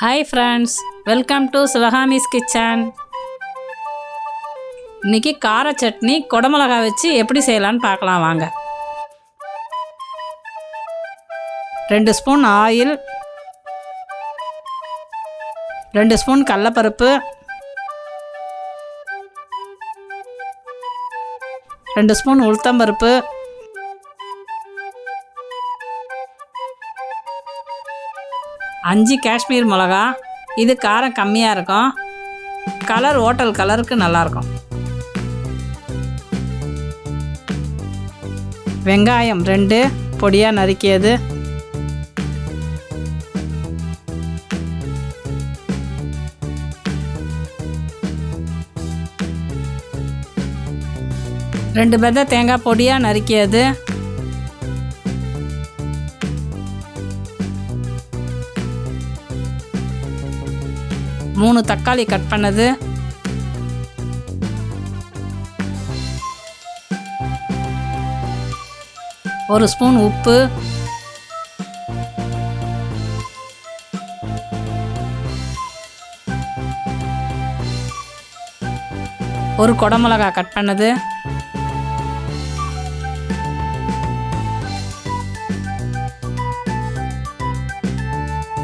Hi friends, welcome to sivagamiskitchen. இன்னைக்கு கார சட்னி கொடமிளகா வச்சு எப்படி செய்யலாம்னு பார்க்கலாம் வாங்க. 2 ஸ்பூன் ஆயில், 2 ஸ்பூன் கடலைப்பருப்பு, 2 ஸ்பூன் உளுத்தம்பருப்பு, 5 காஷ்மீர் மிளகா. இது காரம் கம்மியாக இருக்கும், கலர் ஹோட்டல் கலருக்கு நல்லாயிருக்கும். வெங்காயம் 2 பொடியாக நறுக்கியது, ரெண்டு பெத்த தேங்காய் பொடியாக நறுக்கியது, 3 தக்காளி கட் பண்ணது, 1 ஸ்பூன் உப்பு, 1 கொடமிளகா கட் பண்ணது,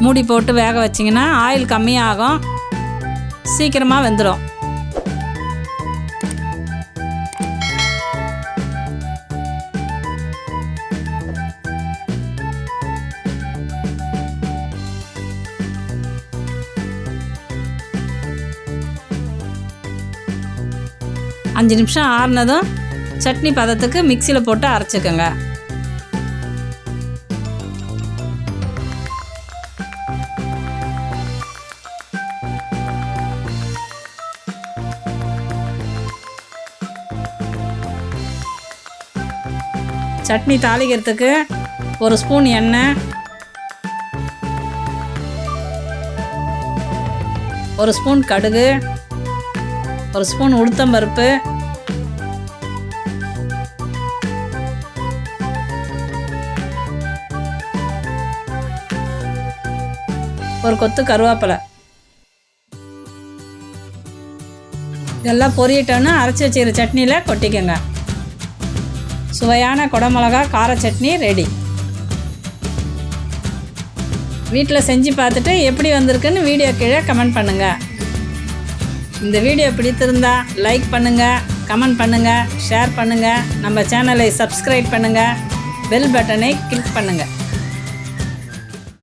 மூடி போட்டு வேக வச்சிங்கன்னா ஆயில் கம்மியாகும், சீக்கிரமாக வெந்துடும். அஞ்சு நிமிஷம் ஆறுனதும் சட்னி பதத்துக்கு மிக்சியில் போட்டு அரைச்சிக்கோங்க. சட்னி தாளிக்கிறதுக்கு 1 ஸ்பூன் எண்ணெய், 1 ஸ்பூன் கடுகு, 1 ஸ்பூன் உளுத்தம்பருப்பு, 1 கொத்து கருவேப்பிலை. இதெல்லாம் பொரியட்டோன்னு அரைச்சி வச்சுக்கிற சட்னியில் கொட்டிக்கோங்க. சுவையான கொடமிளகா கார சட்னி ரெடி. வீட்டில் செஞ்சு பார்த்துட்டு எப்படி வந்திருக்குன்னு வீடியோ கீழே கமெண்ட் பண்ணுங்கள். இந்த வீடியோ பிடித்திருந்தா லைக் பண்ணுங்கள், கமெண்ட் பண்ணுங்கள், ஷேர் பண்ணுங்கள். நம்ம சேனலை சப்ஸ்கிரைப் பண்ணுங்கள், பெல் பட்டனை கிளிக் பண்ணுங்கள்.